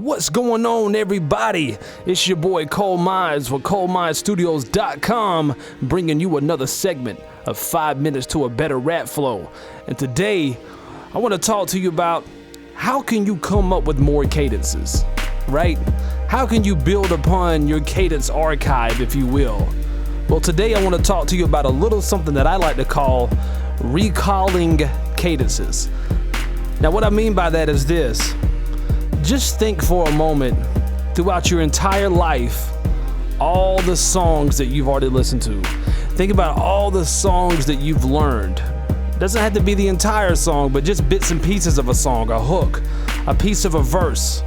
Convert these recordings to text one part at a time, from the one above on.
What's going on, everybody? It's your boy Cole Mize with ColeMizeStudios.com, bringing you another segment of 5 minutes to a better rap flow. And today, I want to talk to you about how can you come up with more cadences, right? How can you build upon your cadence archive, if you will? Well, today I want to talk to you about a little something that I like to call recalling cadences. Now, what I mean by that is this. Just think for a moment throughout your entire life, all the songs that you've already listened to. Think about all the songs that you've learned. Doesn't have to be the entire song, but just bits and pieces of a song, a hook, a piece of a verse.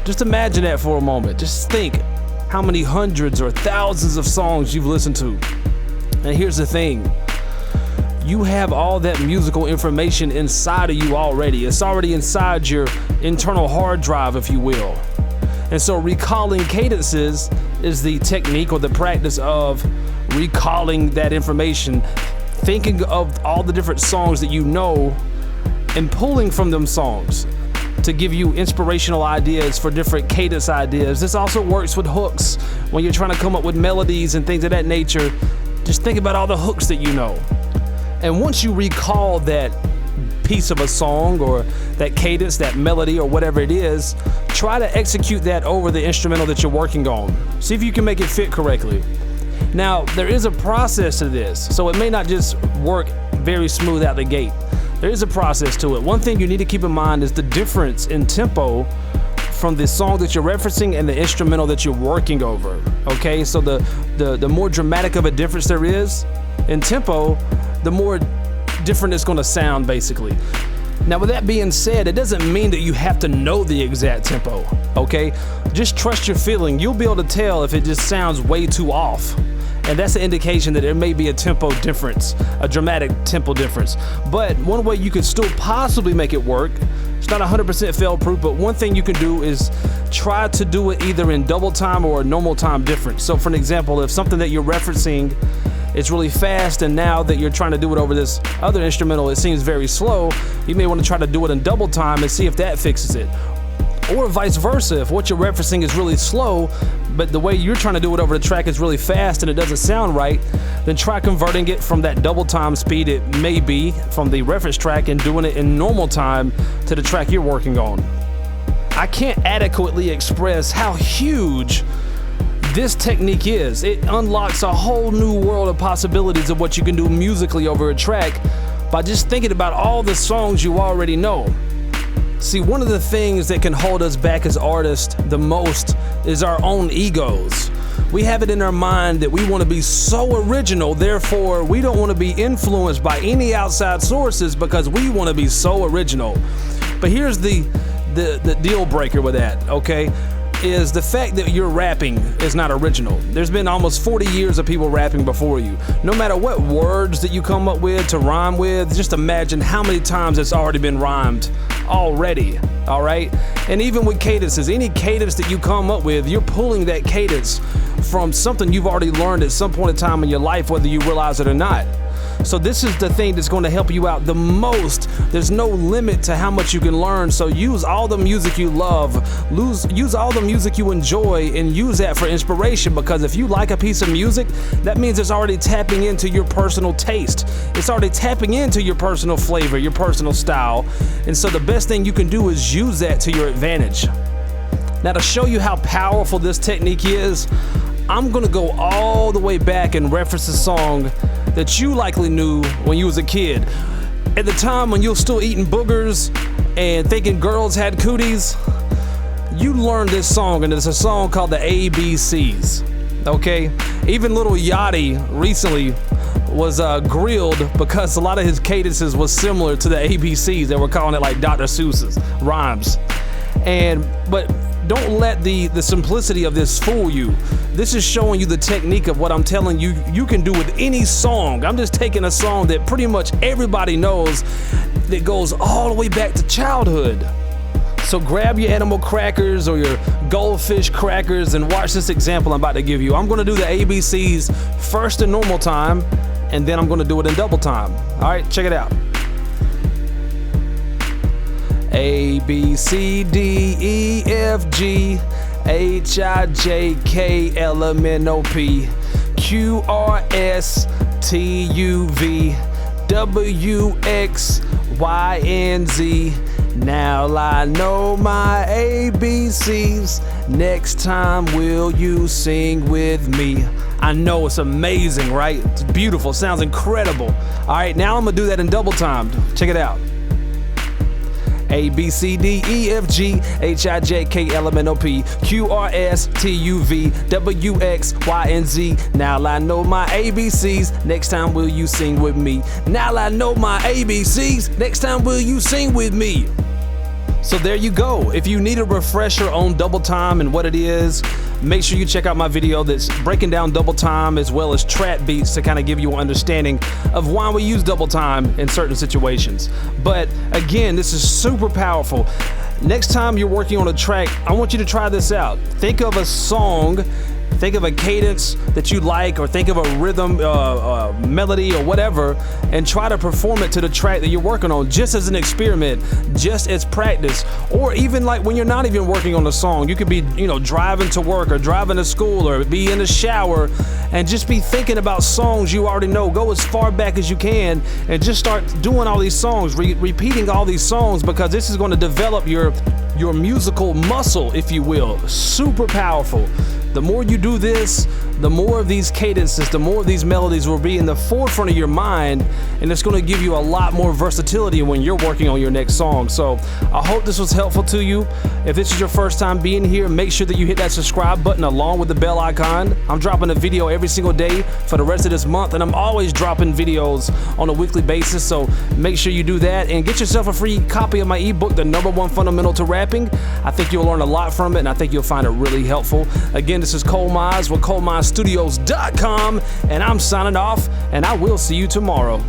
Just imagine that for a moment. Just think how many hundreds or thousands of songs you've listened to. And here's the thing. You have all that musical information inside of you already. It's already inside your internal hard drive, if you will. And so recalling cadences is the technique or the practice of recalling that information, thinking of all the different songs that you know and pulling from them songs to give you inspirational ideas for different cadence ideas. This also works with hooks when you're trying to come up with melodies and things of that nature. Just think about all the hooks that you know. And once you recall that piece of a song or that cadence, that melody or whatever it is, try to execute that over the instrumental that you're working on. See if you can make it fit correctly. Now, there is a process to this, so it may not just work very smooth out the gate. There is a process to it. One thing you need to keep in mind is the difference in tempo from the song that you're referencing and the instrumental that you're working over. Okay, so the more dramatic of a difference there is in tempo, the more different it's going to sound, basically. Now, with that being said, it doesn't mean that you have to know the exact tempo, okay? Just trust your feeling. You'll be able to tell if it just sounds way too off. And that's an indication that there may be a tempo difference, a dramatic tempo difference. But one way you could still possibly make it work, it's not 100% fail-proof, but one thing you can do is try to do it either in double time or a normal time difference. So for an example, if something that you're referencing it's really fast, and now that you're trying to do it over this other instrumental, it seems very slow, you may want to try to do it in double time and see if that fixes it. Or vice versa, if what you're referencing is really slow, but the way you're trying to do it over the track is really fast and it doesn't sound right, then try converting it from that double time speed it may be from the reference track and doing it in normal time to the track you're working on. I can't adequately express how huge this technique is. It unlocks a whole new world of possibilities of what you can do musically over a track by just thinking about all the songs you already know. See, one of the things that can hold us back as artists the most is our own egos. We have it in our mind that we want to be so original, therefore we don't want to be influenced by any outside sources because we want to be so original. But here's the deal breaker with that, okay? Is the fact that you're rapping is not original. There's been almost 40 years of people rapping before you. No matter what words that you come up with to rhyme with, just imagine how many times it's already been rhymed already, all right? And even with cadences, any cadence that you come up with, you're pulling that cadence from something you've already learned at some point in time in your life, whether you realize it or not. So this is the thing that's going to help you out the most. There's no limit to how much you can learn. So use all the music you love, use all the music you enjoy, and use that for inspiration, because if you like a piece of music, that means it's already tapping into your personal taste. It's already tapping into your personal flavor, your personal style. And so the best thing you can do is use that to your advantage. Now, to show you how powerful this technique is, I'm going to go all the way back and reference a song that you likely knew when you was a kid. At the time when you were still eating boogers and thinking girls had cooties, you learned this song, and it's a song called the ABCs, okay? Even Little Yachty recently was grilled because a lot of his cadences was similar to the ABCs. They were calling it like Dr. Seuss's rhymes. But don't let the simplicity of this fool you. This is showing you the technique of what I'm telling you you can do with any song. I'm just taking a song that pretty much everybody knows that goes all the way back to childhood. So grab your animal crackers or your goldfish crackers and watch this example I'm about to give you. I'm going to do the ABCs first in normal time, and then I'm going to do it in double time. All right, check it out. A, B, C, D, E, F, G, H, I, J, K, L, M, N, O, P, Q, R, S, T, U, V, W, X, Y, and Z. Now I know my ABCs. Next time will you sing with me? I know, it's amazing, right? It's beautiful, sounds incredible. All right, now I'm gonna do that in double time. Check it out. A, B, C, D, E, F, G, H, I, J, K, L, M, N, O, P, Q, R, S, T, U, V, W, X, Y, and Z. Now I know my ABCs. Next time will you sing with me? Now I know my ABCs. Next time will you sing with me? So there you go. If you need a refresher on double time and what it is, make sure you check out my video that's breaking down double time as well as trap beats to kind of give you an understanding of why we use double time in certain situations. But again, this is super powerful. Next time you're working on a track, I want you to try this out. Think of a song, think of a cadence that you like, or think of a rhythm, melody or whatever, and try to perform it to the track that you're working on, just as an experiment, just as practice. Or even like when you're not even working on the song, you could be, driving to work or driving to school or be in the shower and just be thinking about songs you already know. Go as far back as you can and just start doing all these songs, repeating all these songs, because this is going to develop your musical muscle, if you will. Super powerful. The more you do this, the more of these cadences, the more of these melodies will be in the forefront of your mind, and it's going to give you a lot more versatility when you're working on your next song. So I hope this was helpful to you. If this is your first time being here, make sure that you hit that subscribe button along with the bell icon. I'm dropping a video every single day for the rest of this month, and I'm always dropping videos on a weekly basis, so make sure you do that and get yourself a free copy of my ebook, The #1 Fundamental to Rapping. I think you'll learn a lot from it, and I think you'll find it really helpful. Again, this is Cole Mize with ColeMizeStudios.com, and I'm signing off, and I will see you tomorrow.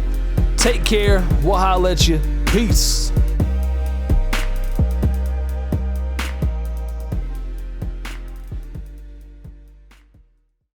Take care. We'll holler at you. Peace.